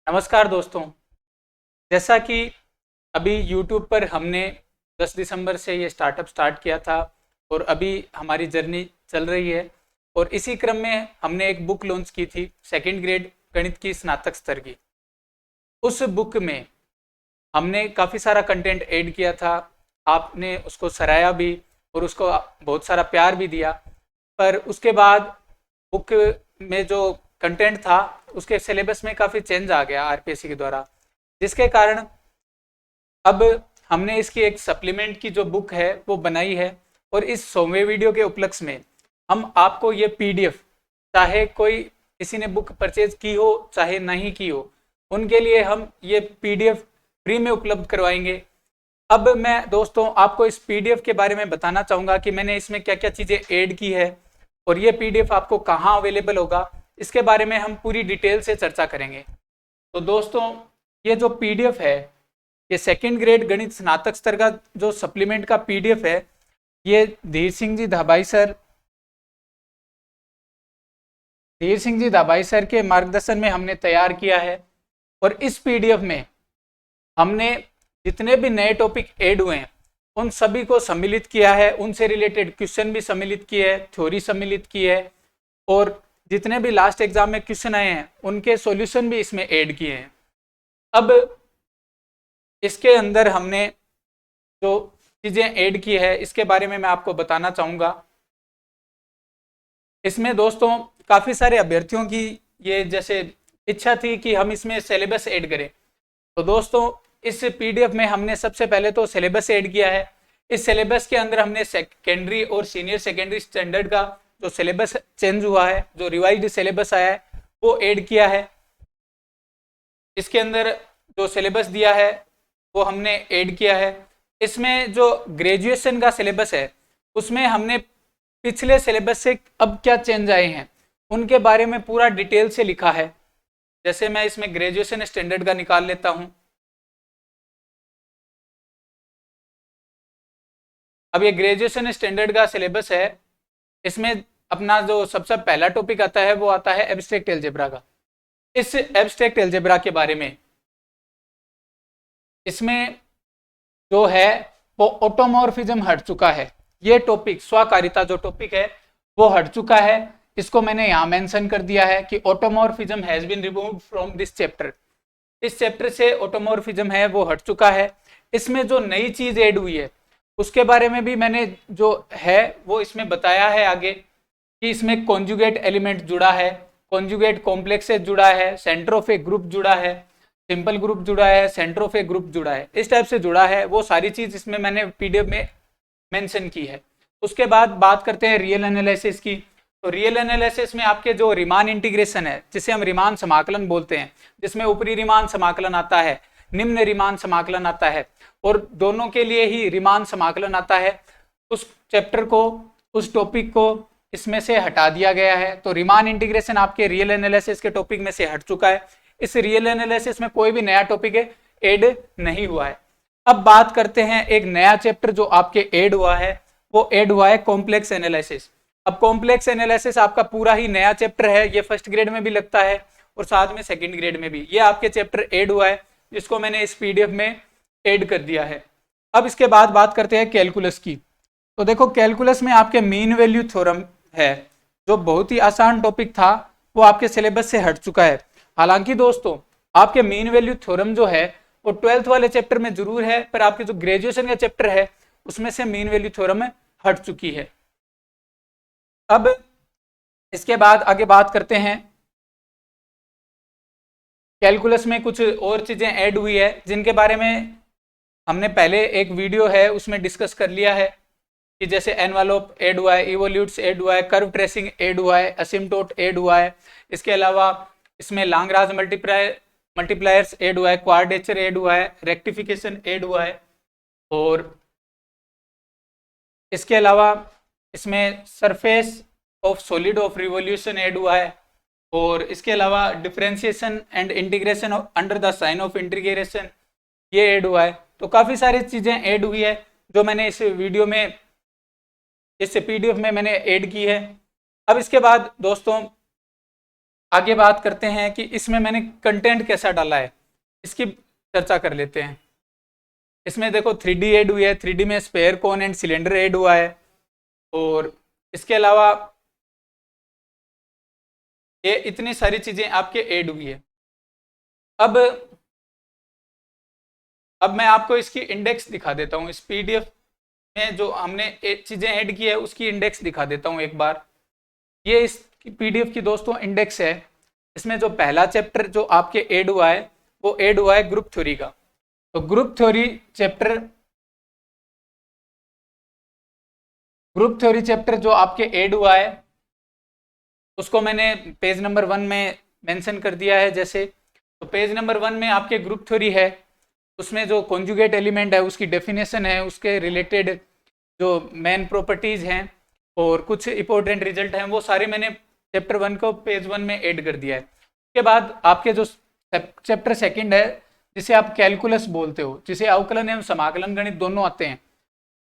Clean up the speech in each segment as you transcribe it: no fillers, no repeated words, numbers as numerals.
नमस्कार दोस्तों। जैसा कि अभी YouTube पर हमने 10 दिसंबर से ये स्टार्टअप स्टार्ट किया था और अभी हमारी जर्नी चल रही है। और इसी क्रम में हमने एक बुक लॉन्च की थी, सेकंड ग्रेड गणित की स्नातक स्तर की। उस बुक में हमने काफ़ी सारा कंटेंट ऐड किया था। आपने उसको सराहा भी और उसको बहुत सारा प्यार भी दिया। पर उसके बाद बुक में जो कंटेंट था उसके सिलेबस में काफ़ी चेंज आ गया आरपीएससी के द्वारा, जिसके कारण अब हमने इसकी एक सप्लीमेंट की जो बुक है वो बनाई है। और इस 100वें वीडियो के उपलक्ष्य में हम आपको ये पीडीएफ, चाहे कोई किसी ने बुक परचेज की हो चाहे नहीं की हो, उनके लिए हम ये पीडीएफ फ्री में उपलब्ध करवाएंगे। अब मैं दोस्तों आपको इस पीडीएफ के बारे में बताना चाहूँगा कि मैंने इसमें क्या क्या चीज़ें ऐड की है और ये पीडीएफ आपको कहाँ अवेलेबल होगा, इसके बारे में हम पूरी डिटेल से चर्चा करेंगे। तो दोस्तों, ये जो पीडीएफ है, ये सेकंड ग्रेड गणित स्नातक स्तर का जो सप्लीमेंट का पीडीएफ है, ये धीर सिंह जी धाबाई सर के मार्गदर्शन में हमने तैयार किया है। और इस पीडीएफ में हमने जितने भी नए टॉपिक ऐड हुए हैं उन सभी को सम्मिलित किया है, उनसे रिलेटेड क्वेश्चन भी सम्मिलित किए हैं, थ्योरी सम्मिलित की है, और जितने भी लास्ट एग्जाम में क्वेश्चन आए हैं उनके सॉल्यूशन भी इसमें ऐड किए हैं। अब इसके अंदर हमने जो चीज़ें ऐड की है इसके बारे में मैं आपको बताना चाहूँगा। इसमें दोस्तों काफ़ी सारे अभ्यर्थियों की ये जैसे इच्छा थी कि हम इसमें सिलेबस ऐड करें। तो दोस्तों, इस पीडीएफ में हमने सबसे पहले तो सिलेबस ऐड किया है। इस सिलेबस के अंदर हमने सेकेंडरी और सीनियर सेकेंडरी स्टैंडर्ड का जो सिलेबस चेंज हुआ है, जो रिवाइज्ड सिलेबस आया है, वो ऐड किया है। इसके अंदर जो सिलेबस दिया है वो हमने ऐड किया है। इसमें जो ग्रेजुएशन का सिलेबस है उसमें हमने पिछले सिलेबस से अब क्या चेंज आए हैं उनके बारे में पूरा डिटेल से लिखा है। जैसे मैं इसमें ग्रेजुएशन स्टैंडर्ड का निकाल लेता हूं। अब ये ग्रेजुएशन स्टैंडर्ड का सिलेबस है, इसमें अपना जो सबसे पहला टॉपिक आता है वो आता है एब्स्ट्रैक्ट अलजेब्रा का। इस एब्स्ट्रैक्ट अलजेब्रा के बारे में इसमें जो है वो ऑटोमॉर्फिज्म हट चुका है। ये टॉपिक स्वकारिता जो टॉपिक है वो हट चुका है। इसको मैंने यहाँ मेंशन कर दिया है कि automorphism has been removed from this chapter. इस चैप्टर से ऑटोमॉर्फिज्म है वो हट चुका है। इसमें जो नई चीज ऐड हुई है उसके बारे में भी मैंने जो है वो इसमें बताया है आगे, कि इसमें कॉन्जुगेट एलिमेंट जुड़ा है, कॉन्जुगेट कॉम्प्लेक्सेस जुड़ा है, सेंटर ऑफ ए ग्रुप जुड़ा है, सिंपल ग्रुप जुड़ा है, सेंटर ऑफ ए ग्रुप जुड़ा है, इस टाइप से जुड़ा है। वो सारी चीज इसमें मैंने पीडीएफ में मेंशन की है। उसके बाद बात करते हैं रियल एनालिसिस की। तो रियल एनालिसिस में आपके जो रीमान इंटीग्रेशन है, जिसे हम रीमान समाकलन बोलते हैं, जिसमें ऊपरी रीमान समाकलन आता है, निम्न रीमान समाकलन आता है, और दोनों के लिए ही रीमान समाकलन आता है, उस चैप्टर को, उस टॉपिक को इसमें से हटा दिया गया है। तो रीमान इंटीग्रेशन आपके रियल एनालिसिस के टॉपिक में से हट चुका है। इस रियल एनालिसिस में कोई भी नया टॉपिक ऐड नहीं हुआ है। अब बात करते हैं एक नया चैप्टर जो आपके ऐड हुआ है, वो ऐड हुआ है कॉम्प्लेक्स एनालिसिस। अब कॉम्प्लेक्स एनालिसिस आपका पूरा ही नया चैप्टर है। ये फर्स्ट ग्रेड में भी लगता है और साथ में सेकंड ग्रेड में भी। ये आपके चैप्टर ऐड हुआ है जिसको मैंने इस पीडीएफ में ऐड कर दिया है। अब इसके बाद बात करते हैं कैलकुलस की। तो देखो, कैलकुलस में आपके मीन वैल्यू थ्योरम है, जो बहुत ही आसान टॉपिक था, वो आपके सिलेबस से हट चुका है। हालांकि दोस्तों, आपके मीन वैल्यू थ्योरम जो है वो 12th वाले चैप्टर में जरूर है, पर आपके जो ग्रेजुएशन का चैप्टर है उसमें से मीन वैल्यू थ्योरम हट चुकी है। अब इसके बाद आगे बात करते हैं, कैलकुलस में कुछ और चीजें ऐड हुई है जिनके बारे में हमने पहले एक वीडियो है उसमें डिस्कस कर लिया है, कि जैसे एनवेलोप ऐड हुआ है, इवोल्यूट्स ऐड हुआ है, कर्व ट्रेसिंग ऐड हुआ है, असिम्प्टोट ऐड हुआ है। इसके अलावा इसमें लैग्रांज मल्टीप्लायर्स ऐड हुआ है, क्वाड्रेचर ऐड हुआ है, रेक्टिफिकेशन ऐड हुआ है, और इसके अलावा इसमें surface of solid of revolution add हुआ है, और इसके अलावा differentiation and integration under the sign of integration ये ऐड हुआ है। तो काफ़ी सारी चीज़ें ऐड हुई है जो मैंने इस वीडियो में, इस पीडीएफ में मैंने ऐड की है। अब इसके बाद दोस्तों आगे बात करते हैं कि इसमें मैंने कंटेंट कैसा डाला है, इसकी चर्चा कर लेते हैं। इसमें देखो 3D ऐड हुई है, 3D में sphere cone and cylinder add हुआ है, और इसके अलावा ये इतनी सारी चीजें आपके ऐड हुई है। अब मैं आपको इसकी इंडेक्स दिखा देता हूँ। इस पीडीएफ में जो हमने चीजें ऐड की है उसकी इंडेक्स दिखा देता हूँ एक बार। ये इस पीडीएफ की दोस्तों इंडेक्स है। इसमें जो पहला चैप्टर जो आपके ऐड हुआ है वो ऐड हुआ है ग्रुप थ्योरी का। तो ग्रुप थ्योरी चैप्टर जो आपके ऐड हुआ है उसको मैंने पेज नंबर 1 में मेंशन कर दिया है। जैसे तो पेज नंबर 1 में आपके ग्रुप थ्योरी है, उसमें जो कॉन्जुगेट एलिमेंट है उसकी डेफिनेशन है, उसके रिलेटेड जो मेन प्रॉपर्टीज हैं और कुछ इंपॉर्टेंट रिजल्ट हैं, वो सारे मैंने चैप्टर 1 को पेज 1 में ऐड कर दिया है। उसके बाद आपके जो चैप्टर 2 है जिसे आप कैलकुलस बोलते हो, जिसे अवकलन एवं समाकलन गणित दोनों आते हैं,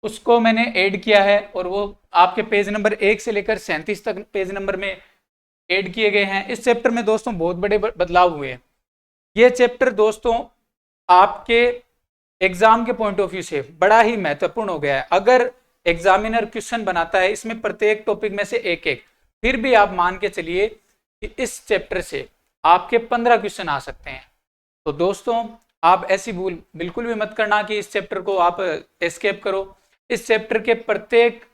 उसको मैंने ऐड किया है और वो आपके पेज नंबर 1 से लेकर 37 तक पेज नंबर में ऐड किए गए हैं। इस चैप्टर में दोस्तों बहुत बड़े बदलाव हुए हैं। ये चैप्टर दोस्तों आपके एग्जाम के पॉइंट ऑफ व्यू से बड़ा ही महत्वपूर्ण हो गया है। अगर एग्जामिनर क्वेश्चन बनाता है इसमें प्रत्येक टॉपिक में से एक एक, फिर भी आप मान के चलिए कि इस चैप्टर से आपके 15 क्वेश्चन आ सकते हैं। तो दोस्तों आप ऐसी भूल बिल्कुल भी मत करना कि इस चैप्टर को आप एस्केप करो। इस चैप्टर के प्रत्येक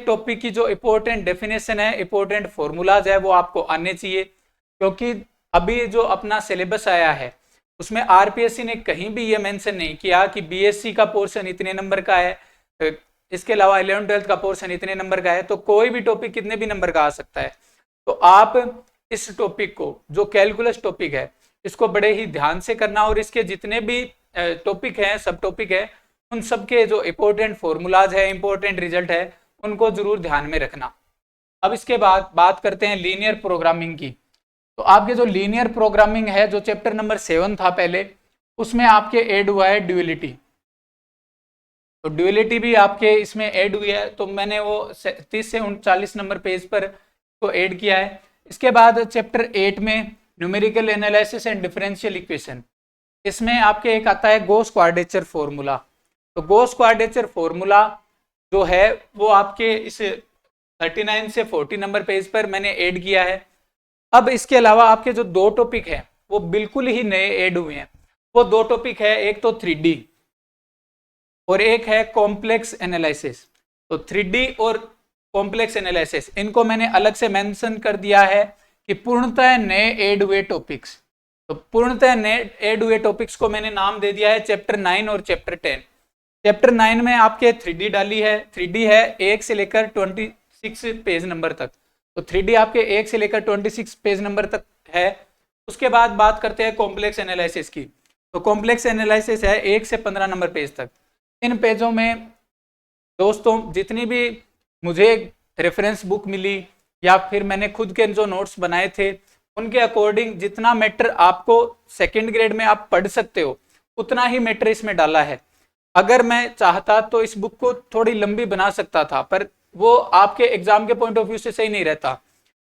टॉपिक की जो इंपॉर्टेंट डेफिनेशन है, इंपॉर्टेंट फॉर्मूलाज है, वो आपको आने चाहिए। क्योंकि अभी जो अपना सिलेबस आया है उसमें आरपीएससी ने कहीं भी ये मेंशन नहीं किया कि बीएससी का पोर्शन इतने नंबर का है, इसके अलावा 11th 12th का पोर्शन इतने नंबर का है। तो कोई भी टॉपिक कितने भी नंबर का आ सकता है। तो आप इस टॉपिक को, जो कैलकुलस टॉपिक है, इसको बड़े ही ध्यान से करना और इसके जितने भी टॉपिक हैं, सब टॉपिक है, उन सबके जो इंपॉर्टेंट फॉर्मूलाज है, इंपॉर्टेंट रिजल्ट है, उनको जरूर ध्यान में रखना। अब इसके बाद बात करते हैं लीनियर प्रोग्रामिंग की। तो आपके जो लीनियर प्रोग्रामिंग है, जो चैप्टर नंबर 7 था पहले, उसमें आपके ऐड हुआ है ड्यूअलिटी। तो ड्यूअलिटी भी आपके इसमें ऐड हुई है, तो मैंने वो 30 से 39 नंबर पेज पर को ऐड किया है। इसके बाद चैप्टर 8 में numerical analysis and differential equation, इसमें आपके एक आता है गॉस क्वाड्रेचर फॉर्मूला। तो गॉस क्वाड्रेचर फॉर्मूला जो है वो आपके इस 39 से 40 नंबर पेज पर मैंने ऐड किया है। अब इसके अलावा आपके जो दो टॉपिक हैं वो बिल्कुल ही नए ऐड हुए हैं। वो दो टॉपिक है, एक तो 3D और एक है कॉम्प्लेक्स एनालिसिस। तो 3D और कॉम्प्लेक्स एनालिसिस, इनको मैंने अलग से मेंशन कर दिया है कि पूर्णतः नए ऐड हुए टॉपिक्स। तो पूर्णतः नए ऐड हुए टॉपिक्स को मैंने नाम दे दिया है चैप्टर 9 और चैप्टर 10। चैप्टर 9 में आपके 3D डाली है, 3D है 1 से लेकर 26 पेज नंबर तक। तो 3D आपके 1 से लेकर 26 पेज नंबर तक है। उसके बाद बात करते हैं कॉम्प्लेक्स एनालिसिस की। तो कॉम्प्लेक्स एनालिसिस है 1 से 15 नंबर पेज तक। इन पेजों में दोस्तों जितनी भी मुझे रेफरेंस बुक मिली या फिर मैंने खुद के जो नोट्स बनाए थे, उनके अकॉर्डिंग जितना मैटर आपको सेकंड ग्रेड में आप पढ़ सकते हो उतना ही मैटर इसमें डाला है। अगर मैं चाहता तो इस बुक को थोड़ी लंबी बना सकता था, पर वो आपके एग्जाम के पॉइंट ऑफ व्यू से सही नहीं रहता,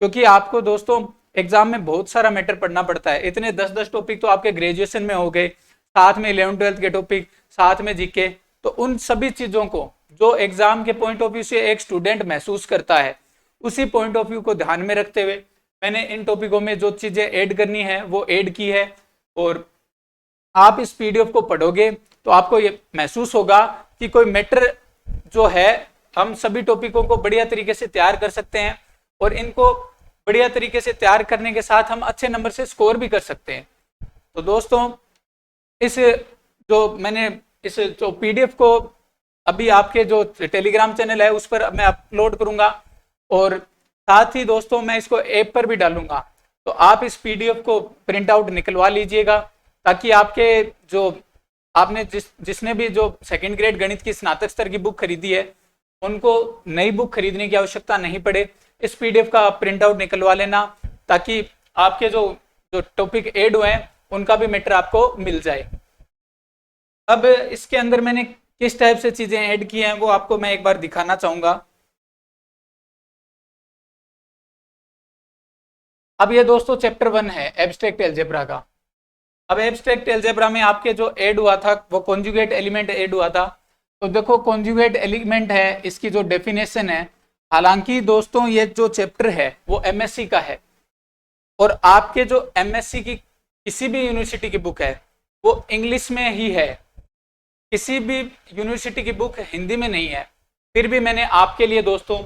क्योंकि आपको दोस्तों एग्जाम में बहुत सारा मैटर पढ़ना पड़ता है। इतने 10-10 टॉपिक तो आपके ग्रेजुएशन में हो गए, साथ में 11th 12th के टॉपिक, साथ में जीके। तो उन सभी चीजों को जो एग्जाम के पॉइंट ऑफ व्यू से एक स्टूडेंट महसूस करता है, उसी पॉइंट ऑफ व्यू को ध्यान में रखते हुए मैंने इन टॉपिकों में जो चीजें ऐड करनी है वो ऐड की है। और आप इस पीडीएफ को पढ़ोगे तो आपको ये महसूस होगा कि कोई मैटर जो है, हम सभी टॉपिकों को बढ़िया तरीके से तैयार कर सकते हैं और इनको बढ़िया तरीके से तैयार करने के साथ हम अच्छे नंबर से स्कोर भी कर सकते हैं। तो दोस्तों इस जो पीडीएफ को अभी आपके जो टेलीग्राम चैनल है उस पर मैं अपलोड करूंगा और साथ ही दोस्तों मैं इसको ऐप पर भी डालूंगा। तो आप इस पीडीएफ को प्रिंट आउट निकलवा लीजिएगा, ताकि आपके जो आपने जिसने भी जो सेकंड ग्रेड गणित की स्नातक स्तर की बुक खरीदी है उनको नई बुक खरीदने की आवश्यकता नहीं पड़े। इस पीडीएफ का प्रिंट आउट निकलवा लेना, ताकि आपके जो टॉपिक ऐड हुए हैं उनका भी मैटर आपको मिल जाए। अब इसके अंदर मैंने किस टाइप से चीजें ऐड की हैं वो आपको मैं एक बार दिखाना चाहूंगा। अब ये दोस्तों चैप्टर 1 है एब्स्ट्रैक्ट अलजेब्रा का। अब एब्स्ट्रैक्ट अलजेब्रा में आपके जो ऐड हुआ था वो कॉन्जुगेट एलिमेंट ऐड हुआ था। तो देखो कॉन्जुगेट एलिमेंट है, इसकी जो डेफिनेशन है, हालांकि दोस्तों ये जो चैप्टर है वो एमएससी का है, और आपके जो एमएससी की किसी भी यूनिवर्सिटी की बुक है वो इंग्लिश में ही है, किसी भी यूनिवर्सिटी की बुक हिंदी में नहीं है। फिर भी मैंने आपके लिए दोस्तों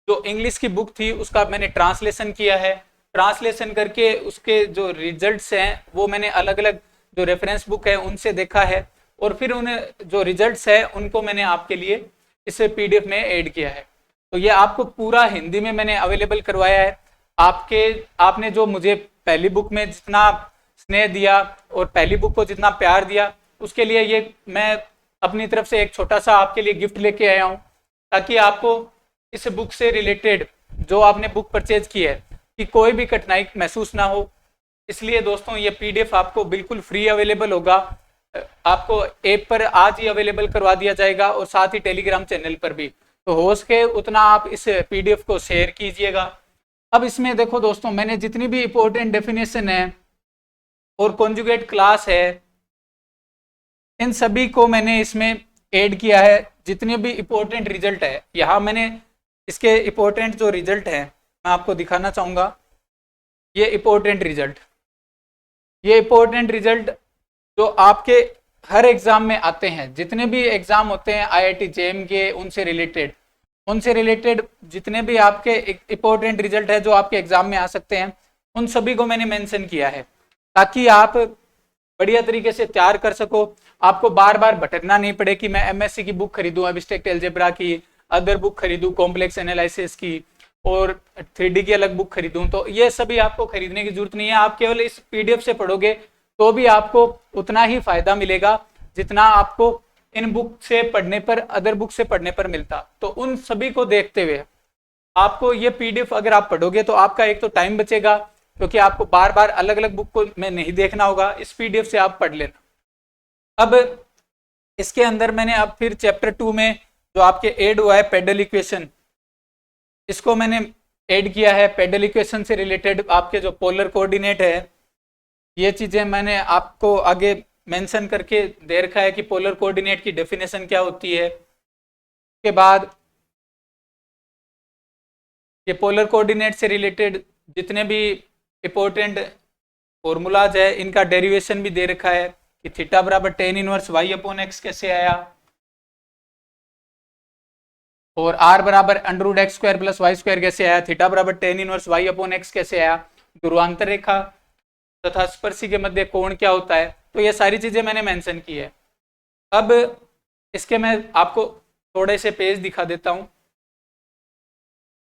जो इंग्लिश की बुक थी उसका मैंने ट्रांसलेशन किया है, ट्रांसलेशन करके उसके जो रिजल्ट्स हैं वो मैंने अलग अलग जो रेफरेंस बुक है उनसे देखा है, और फिर उन्हें जो रिजल्ट्स है उनको मैंने आपके लिए इस पीडीएफ में ऐड किया है। तो ये आपको पूरा हिंदी में मैंने अवेलेबल करवाया है। आपने जो मुझे पहली बुक में जितना स्नेह दिया और पहली बुक को जितना प्यार दिया, उसके लिए ये मैं अपनी तरफ से एक छोटा सा आपके लिए गिफ्ट लेके आया हूँ, ताकि आपको इस बुक से रिलेटेड जो आपने बुक परचेज की है कि कोई भी कठिनाई महसूस ना हो। इसलिए दोस्तों ये पीडीएफ आपको बिल्कुल फ्री अवेलेबल होगा, आपको ऐप पर आज ही अवेलेबल करवा दिया जाएगा और साथ ही टेलीग्राम चैनल पर भी। तो हो सके उतना आप इस पीडीएफ को शेयर कीजिएगा। अब इसमें देखो दोस्तों मैंने जितनी भी इंपॉर्टेंट डेफिनेशन है और कॉन्जुगेट क्लास है इन सभी को मैंने इसमें ऐड किया है। जितने भी इंपॉर्टेंट रिजल्ट है यहाँ मैंने इसके इंपॉर्टेंट जो रिजल्ट है मैं आपको दिखाना चाहूंगा। ये इंपॉर्टेंट रिजल्ट जो आपके हर एग्जाम में आते हैं, जितने भी एग्जाम होते हैं आईआईटी जेईई के उनसे रिलेटेड जितने भी आपके इंपॉर्टेंट रिजल्ट है जो आपके एग्जाम में आ सकते हैं, उन सभी को मैंने मेंशन किया है ताकि आप बढ़िया तरीके से तैयार कर सको। आपको बार बार भटकना नहीं पड़े कि मैं एमएससी की बुक खरीदूं, एब्स्ट्रैक्ट अलजेब्रा की अदर बुक खरीदूं, कॉम्प्लेक्स एनालिसिस की और 3D की अलग बुक खरीदूं। तो ये सभी आपको खरीदने की जरूरत नहीं है, आप केवल इस पीडीएफ से पढ़ोगे तो भी आपको उतना ही फायदा मिलेगा जितना आपको इन बुक से पढ़ने पर, अदर बुक से पढ़ने पर मिलता। तो उन सभी को देखते हुए आपको ये पीडीएफ अगर आप पढ़ोगे तो आपका एक तो टाइम बचेगा, क्योंकि आपको बार बार अलग अलग बुक को में नहीं देखना होगा, इस पीडीएफ से आप पढ़ लेना। अब इसके अंदर मैंने अब फिर चैप्टर 2 में जो आपके ऐड हुआ है पेडल इक्वेशन, इसको मैंने ऐड किया है। पेडल इक्वेशन से रिलेटेड आपके जो पोलर कोऑर्डिनेट है, ये चीजें मैंने आपको आगे मेंशन करके दे रखा है कि पोलर कोऑर्डिनेट की डेफिनेशन क्या होती है। के बाद ये पोलर कोऑर्डिनेट से रिलेटेड जितने भी इंपॉर्टेंट फॉर्मूलाज है इनका डेरिवेशन भी दे रखा है कि थीटा बराबर tan inverse y upon x कैसे आया, और r बराबर under x square plus y square कैसे आया, थीटा बराबर tan inverse y upon x कैसे आया, ध्रुवांतर रेखा तथा स्पर्शी के मध्य कोण क्या होता है। तो ये सारी चीजें मैंने मेंशन की है। अब इसके मैं आपको थोड़े से पेज दिखा देता हूं।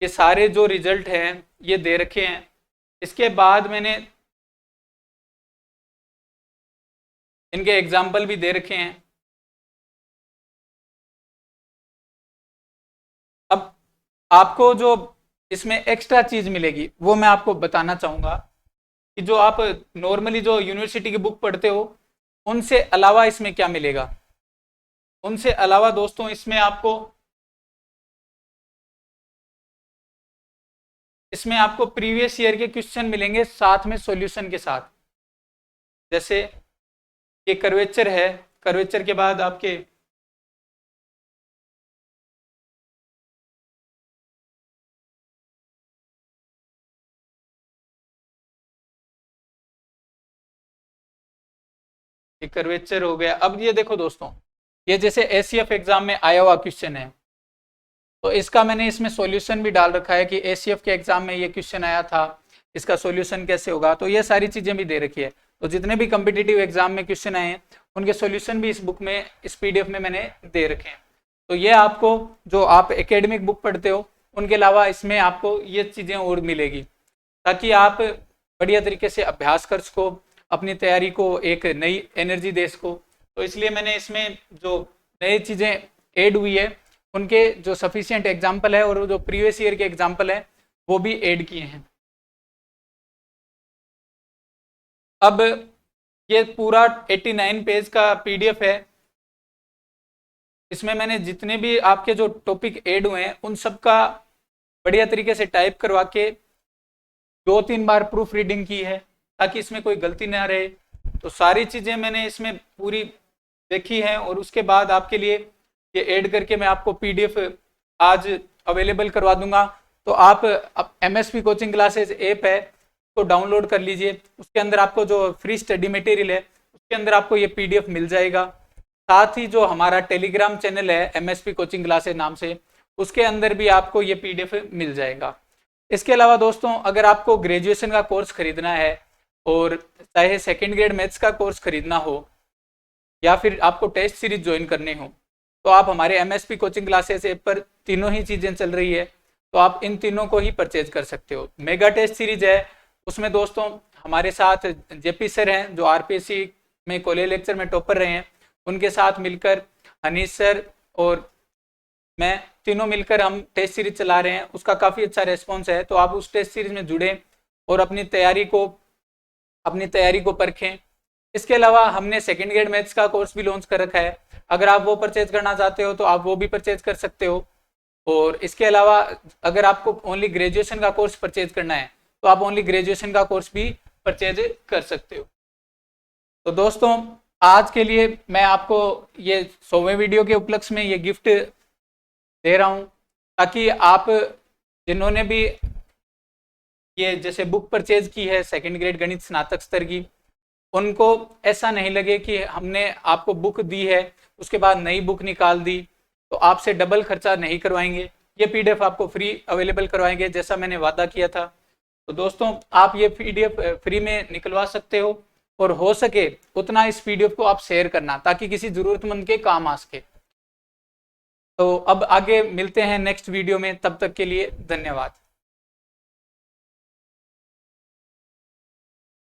ये सारे जो रिजल्ट हैं ये दे रखे हैं। इसके बाद मैंने इनके एग्जाम्पल भी दे रखे हैं। अब आपको जो इसमें एक्स्ट्रा चीज मिलेगी वो मैं आपको बताना चाहूंगा कि जो आप नॉर्मली जो यूनिवर्सिटी की बुक पढ़ते हो उनसे अलावा इसमें क्या मिलेगा। उनसे अलावा दोस्तों इसमें आपको प्रीवियस ईयर के क्वेश्चन मिलेंगे साथ में सॉल्यूशन के साथ। जैसे ये कर्वेचर है, कर्वेचर के बाद आपके ये कर्वेचर हो गया। अब ये देखो दोस्तों, ये जैसे एसीएफ एग्जाम में आया हुआ क्वेश्चन है, तो इसका मैंने इसमें सॉल्यूशन भी डाल रखा है कि एसीएफ के एग्जाम में ये क्वेश्चन आया था, इसका सॉल्यूशन कैसे होगा। तो ये सारी चीजें भी दे रखी है। तो जितने भी कम्पिटिटिव एग्जाम में क्वेश्चन आए हैं उनके सॉल्यूशन भी इस बुक में, इस पीडीएफ में मैंने दे रखे हैं। तो ये आपको जो आप एकेडमिक बुक पढ़ते हो उनके अलावा इसमें आपको ये चीजें और मिलेगी, ताकि आप बढ़िया तरीके से अभ्यास कर सको, अपनी तैयारी को एक नई एनर्जी दे सको। तो इसलिए मैंने इसमें जो नई चीजें ऐड हुई है उनके जो सफिशिएंट एग्जाम्पल है और जो प्रीवियस ईयर के एग्जाम्पल है वो भी ऐड किए हैं। अब ये पूरा 89 पेज का पीडीएफ है। इसमें मैंने जितने भी आपके जो टॉपिक ऐड हुए हैं उन सब का बढ़िया तरीके से टाइप करवा के 2-3 बार प्रूफ रीडिंग की है ताकि इसमें कोई गलती ना रहे। तो सारी चीजें मैंने इसमें पूरी देखी है और उसके बाद आपके लिए ये ऐड करके मैं आपको पीडीएफ आज अवेलेबल करवा दूंगा। तो आप एमएसपी कोचिंग क्लासेस ऐप है तो डाउनलोड कर लीजिए, उसके अंदर आपको जो फ्री स्टडी मटेरियल है उसके अंदर आपको ये पीडीएफ मिल जाएगा। साथ ही जो हमारा टेलीग्राम चैनल है एमएसपी कोचिंग क्लासेस नाम से, उसके अंदर भी आपको ये पीडीएफ मिल जाएगा। इसके अलावा दोस्तों अगर आपको ग्रेजुएशन का कोर्स खरीदना है और चाहे सेकेंड ग्रेड मैथ्स का कोर्स खरीदना हो या फिर आपको टेस्ट सीरीज ज्वाइन करने हो तो आप हमारे एमएसपी कोचिंग क्लासेस ऐप पर तीनों ही चीजें चल रही है, तो आप इन तीनों को ही परचेज कर सकते हो। मेगा टेस्ट सीरीज है, उसमें दोस्तों हमारे साथ जेपी सर हैं जो आरपीएससी में कॉलेज लेक्चर में टॉपर रहे हैं, उनके साथ मिलकर हनीश सर और मैं तीनों मिलकर हम टेस्ट सीरीज चला रहे हैं, उसका काफ़ी अच्छा रेस्पॉन्स है। तो आप उस टेस्ट सीरीज में जुड़ें और अपनी तैयारी को परखें। इसके अलावा हमने सेकेंड ग्रेड मैथ्स का कोर्स भी लॉन्च कर रखा है, अगर आप वो परचेज करना चाहते हो तो आप वो भी परचेज कर सकते हो। और इसके अलावा अगर आपको ओनली ग्रेजुएशन का कोर्स परचेज करना है तो आप ओनली ग्रेजुएशन का कोर्स भी परचेज कर सकते हो। तो दोस्तों आज के लिए मैं आपको ये 100वें वीडियो के उपलक्ष्य में ये गिफ्ट दे रहा हूँ ताकि आप जिन्होंने भी ये जैसे बुक परचेज की है सेकेंड ग्रेड गणित स्नातक स्तर की, उनको ऐसा नहीं लगे कि हमने आपको बुक दी है उसके बाद नई बुक निकाल दी, तो आपसे डबल खर्चा नहीं करवाएंगे। ये पीडीएफ आपको फ्री अवेलेबल करवाएंगे जैसा मैंने वादा किया था। तो दोस्तों आप ये पीडीएफ फ्री में निकलवा सकते हो और हो सके उतना इस पीडीएफ को आप शेयर करना ताकि किसी जरूरतमंद के काम आ सके। तो अब आगे मिलते हैं नेक्स्ट वीडियो में, तब तक के लिए धन्यवाद।